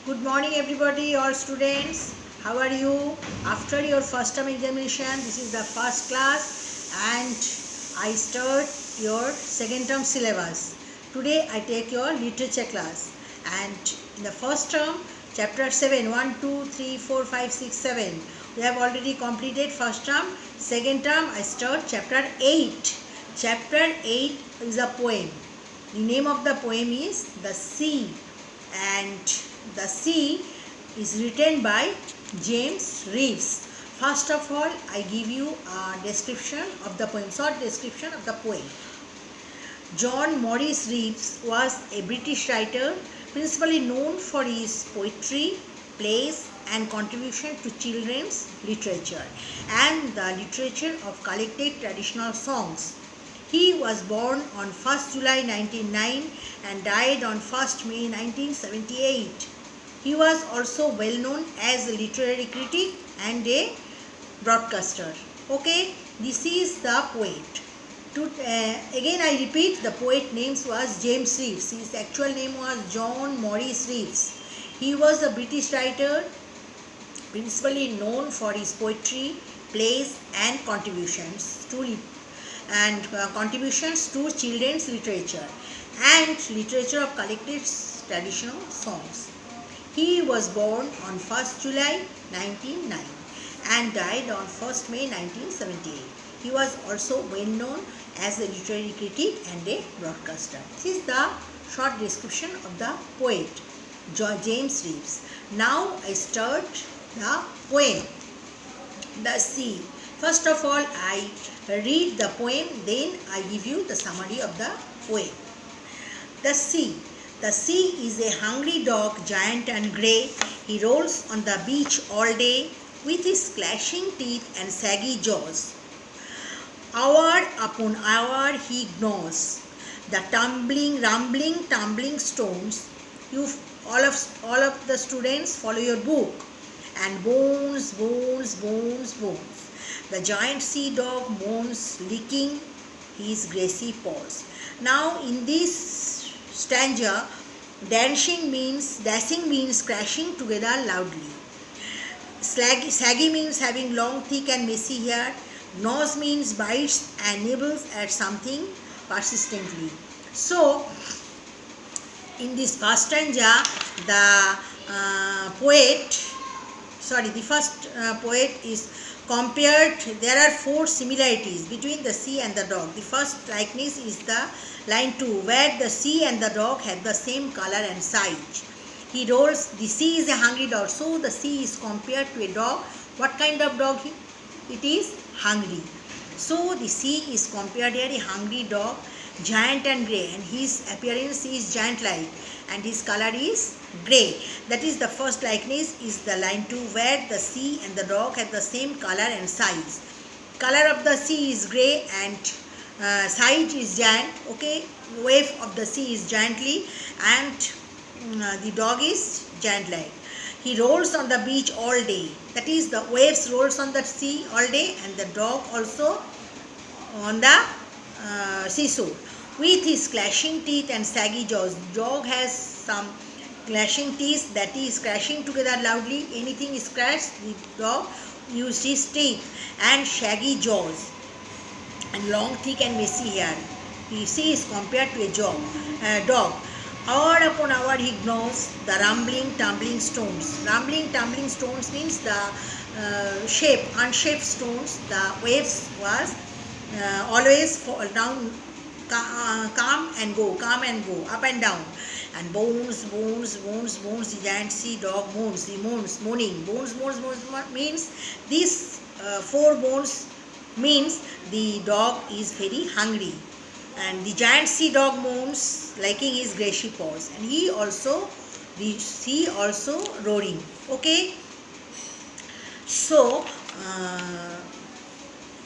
Good morning everybody, all students. How are you? After your first term examination, this is the first class and I start your second term syllabus. Today I take your literature class and in the first term, chapter 7, 1, 2, 3, 4, 5, 6, 7. We have already completed first term. Second term I start chapter 8. Chapter 8 is a poem. The name of the poem is The Sea, and The Sea is written by James Reeves. First of all, I give you a description of the poem, short description of the poem. John Maurice Reeves was a British writer principally known for his poetry, plays and contribution to children's literature and the literature of collected traditional songs. He was born on 1st July 1909 and died on 1st May 1978. He was also well known as a literary critic and a broadcaster. Okay, this is the poet. Again I repeat, the poet name was James Reeves. His actual name was John Maurice Reeves. He was a British writer principally known for his poetry, plays and contributions to children's literature and literature of collected traditional songs. He was born on 1st July 1909 and died on 1st May 1978. He was also well known as a literary critic and a broadcaster. This is the short description of the poet James Reeves. Now I start the poem, The Sea. First of all, I read the poem, then I give you the summary of the poem. The Sea. The sea is a hungry dog, giant and grey. He rolls on the beach all day with his clashing teeth and saggy jaws. Hour upon hour he gnaws the rumbling stones. All of the students follow your book. And bones. The giant sea dog moans, licking his greasy paws. Now in this stanza, dashing means crashing together loudly. Saggy means having long, thick and messy hair. Gnaws means bites and nibbles at something persistently. So in this first stanza, the first poet is compared. There are 4 similarities between the sea and the dog. The first likeness is the line 2, where the sea and the dog have the same color and size. He rolls. The sea is a hungry dog, so the sea is compared to a dog. What kind of dog? It is hungry. So the sea is compared here a hungry dog, giant and grey, and his appearance is giant-like and his color is grey. That is the first likeness is the line 2, where the sea and the dog have the same color and size. Color of the sea is grey and size is giant. Okay, wave of the sea is giantly and the dog is giant-like. He rolls on the beach all day. That is, the waves rolls on the sea all day and the dog also on the seashore. With his clashing teeth and saggy jaws. Dog has some clashing teeth, that is crashing together loudly. Anything is crashed, the dog used his teeth, and shaggy jaws and long, thick and messy hair. The sea is compared to a dog. Hour upon hour he gnaws the tumbling stones. Tumbling stones means the unshaped stones. The waves was always fall down, come and go, up and down. And bones, the giant sea dog moans, the moaning. Bones means these 4 bones means the dog is very hungry. And the giant sea dog moans, licking his greasy paws. And the sea also roaring. Okay. So,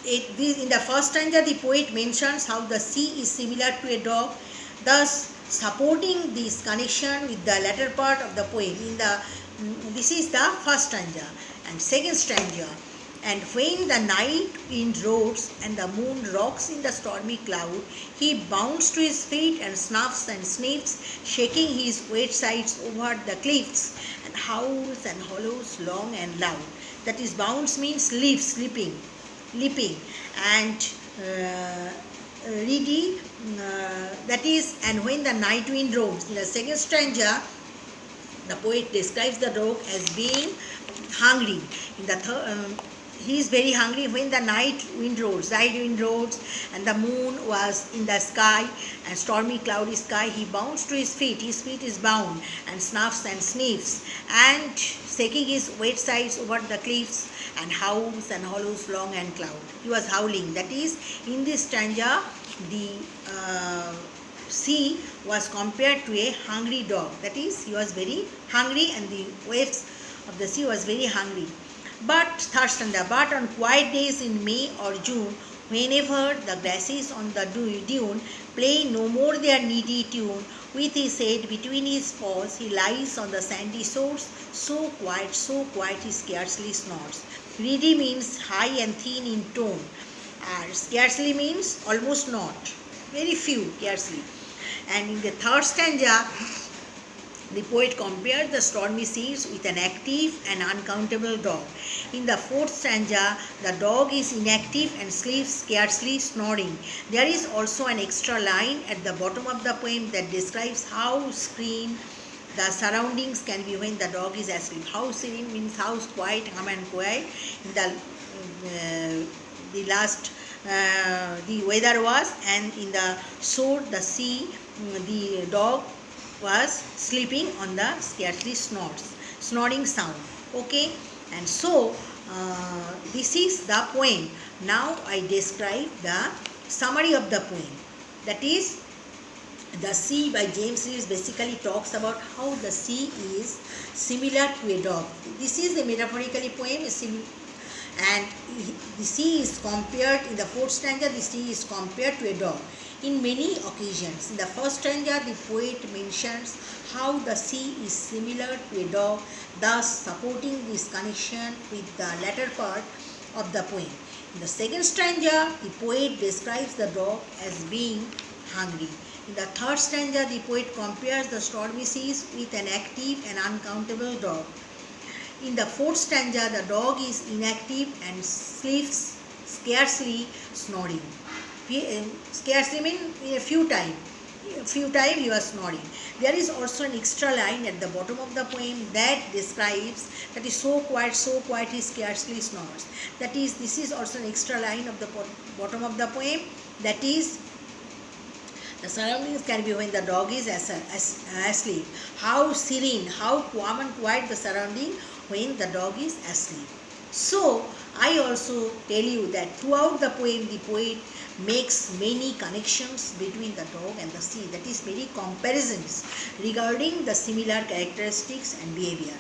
in the first stanza, the poet mentions how the sea is similar to a dog, thus supporting this connection with the latter part of the poem. This is the first stanza. And second stanza, And when the night wind roars and the moon rocks in the stormy cloud, he bounds to his feet and snuffs and sniffs, shaking his wet sides over the cliffs, and howls and hollows long and loud. That is, bounds means leaping, and ready, that is, and when the night wind roars. In the second stanza, the poet describes the dog as being hungry. In the he is very hungry when the night wind roars, and the moon was in the sky and stormy cloudy sky. He bounds to his feet is bound, and snuffs and sniffs, and shaking his wet sides over the cliffs, and howls and hollows long and cloud. He was howling. That is, in this stanza, the sea was compared to a hungry dog. That is, he was very hungry, and the waves of the sea was very hungry. But third stanza, but on quiet days in May or June, whenever the grasses on the dune play no more their needy tune, with his head between his paws, he lies on the sandy shores, so quiet he scarcely snots. Reedy means high and thin in tone, and scarcely means almost not, very few, scarcely. And in the third stanza, the poet compared the stormy seas with an active and uncountable dog. In the fourth stanza, the dog is inactive and sleeps scarcely snoring. There is also an extra line at the bottom of the poem that describes how serene the surroundings can be when the dog is asleep. How serene means how quiet, calm and quiet. In the last, the weather was, and in the shore, the sea, the dog was sleeping on the scarcely snoring sound. Okay, and so this is the poem. Now I describe the summary of the poem. That is, The Sea by James Reeves basically talks about how the sea is similar to a dog. This is a metaphorically poem, and the sea is compared, in the fourth stanza, the sea is compared to a dog in many occasions. In the first stanza, the poet mentions how the sea is similar to a dog, thus supporting this connection with the latter part of the poem. In the second stanza, the poet describes the dog as being hungry. In the third stanza, the poet compares the stormy seas with an active and uncountable dog. In the fourth stanza, the dog is inactive and sleeps scarcely snoring. Scarcely means a few time he was snoring. There is also an extra line at the bottom of the poem that describes that is so quiet he scarcely snores. That is, this is also an extra line of the bottom of the poem. That is, the surroundings can be when the dog is asleep. How serene, how calm and quiet the surrounding when the dog is asleep. So, I also tell you that throughout the poem, the poet makes many connections between the dog and the sea. That is, many comparisons regarding the similar characteristics and behavior.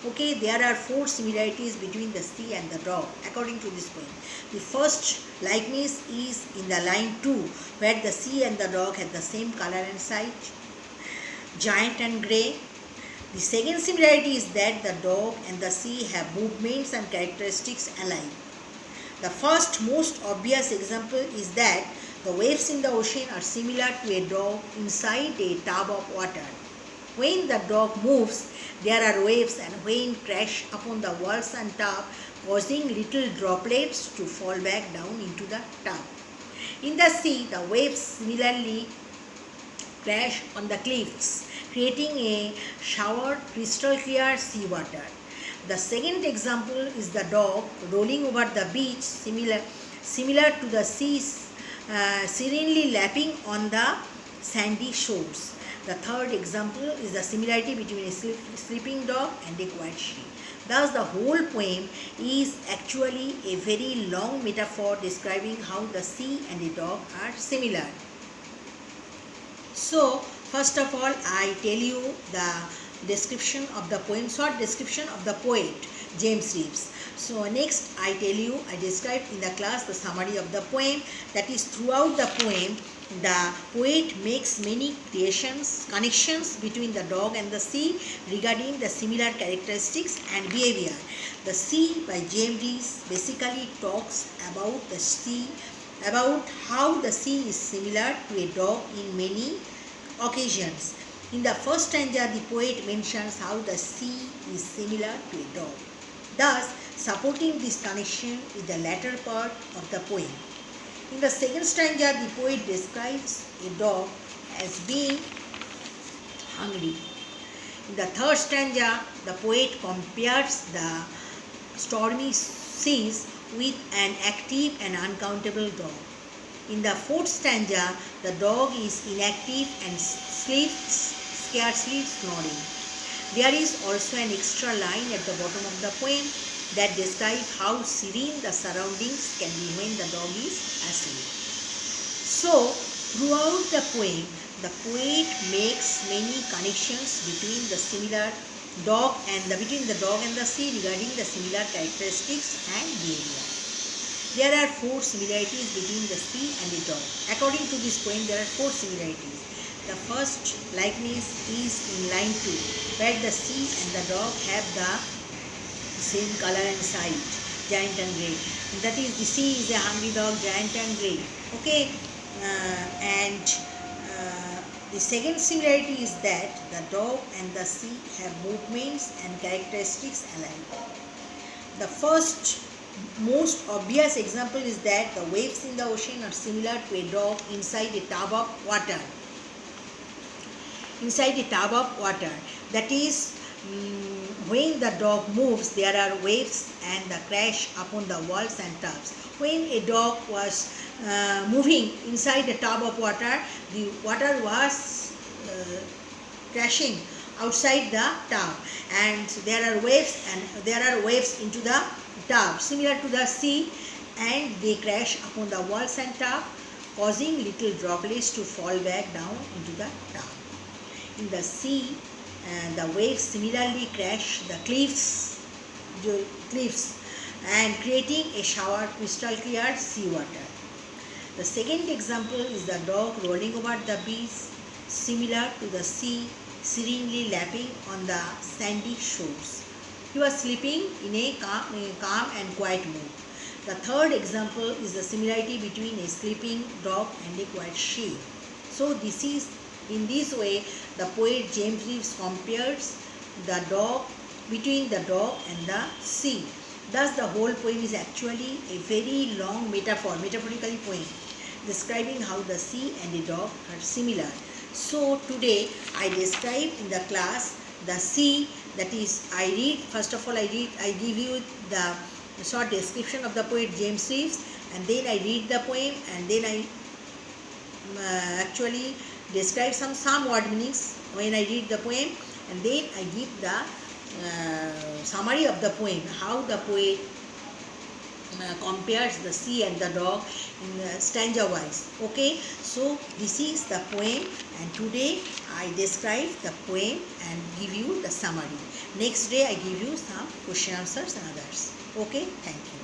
Okay, there are 4 similarities between the sea and the dog according to this poem. The first likeness is in the line 2, where the sea and the dog have the same color and size, giant and grey. The second similarity is that the dog and the sea have movements and characteristics alike. The first, most obvious example is that the waves in the ocean are similar to a dog inside a tub of water. When the dog moves, there are waves and rain crash upon the walls and tub, causing little droplets to fall back down into the tub. In the sea, the waves similarly crash on the cliffs, creating a showered crystal clear seawater. The second example is the dog rolling over the beach, similar to the sea, serenely lapping on the sandy shores. The third example is the similarity between a sleeping dog and a quiet sheep. Thus, the whole poem is actually a very long metaphor describing how the sea and a dog are similar. So, first of all, I tell you the description of the poem, short description of the poet James Reeves. So next I tell you, I described in the class the summary of the poem. That is, throughout the poem the poet makes many connections between the dog and the sea regarding the similar characteristics and behavior. The Sea by James Reese basically talks about the sea, about how the sea is similar to a dog in many occasions. In the first stanza, the poet mentions how the sea is similar to a dog, thus supporting this connection with the latter part of the poem. In the second stanza, the poet describes a dog as being hungry. In the third stanza, the poet compares the stormy seas with an active and uncountable dog. In the fourth stanza, the dog is inactive and sleeps, scarcely snoring. There is also an extra line at the bottom of the poem that describes how serene the surroundings can be when the dog is asleep. So, throughout the poem makes many connections between the dog and the sea regarding the similar characteristics and behavior. There are 4 similarities between the sea and the dog. According to this poem, there are 4 similarities. The first likeness is in line 2, where the sea and the dog have the same color and size, giant and grey. That is, the sea is a hungry dog, giant and grey. Okay, the second similarity is that the dog and the sea have movements and characteristics alike. The first most obvious example is that the waves in the ocean are similar to a dog inside a tub of water. That is, when the dog moves, there are waves and the crash upon the walls and tubs. When a dog was moving inside a tub of water, the water was crashing outside the tub, and there are waves into the tub similar to the sea, and they crash upon the walls and tub, causing little droplets to fall back down into the tub. In the sea, the waves similarly crash the cliffs and creating a shower crystal clear seawater. The second example is the dog rolling over the beach, similar to the sea serenely lapping on the sandy shores. He was sleeping in a calm and quiet mood. The third example is the similarity between a sleeping dog and a quiet sheep. So in this way, the poet James Reese compares the dog between the dog and the sea. Thus, the whole poem is actually a very long metaphorically poem, describing how the sea and the dog are similar. So today I describe in the class the sea. That is, first of all I give you the short description of the poet James Reese, and then I read the poem, and then I actually describe some word meanings when I read the poem, and then I give the summary of the poem, how the poet compares the sea and the dog in stanza wise. Okay, so this is the poem, and today I describe the poem and give you the summary. Next day I give you some question answers and others. Okay, thank you.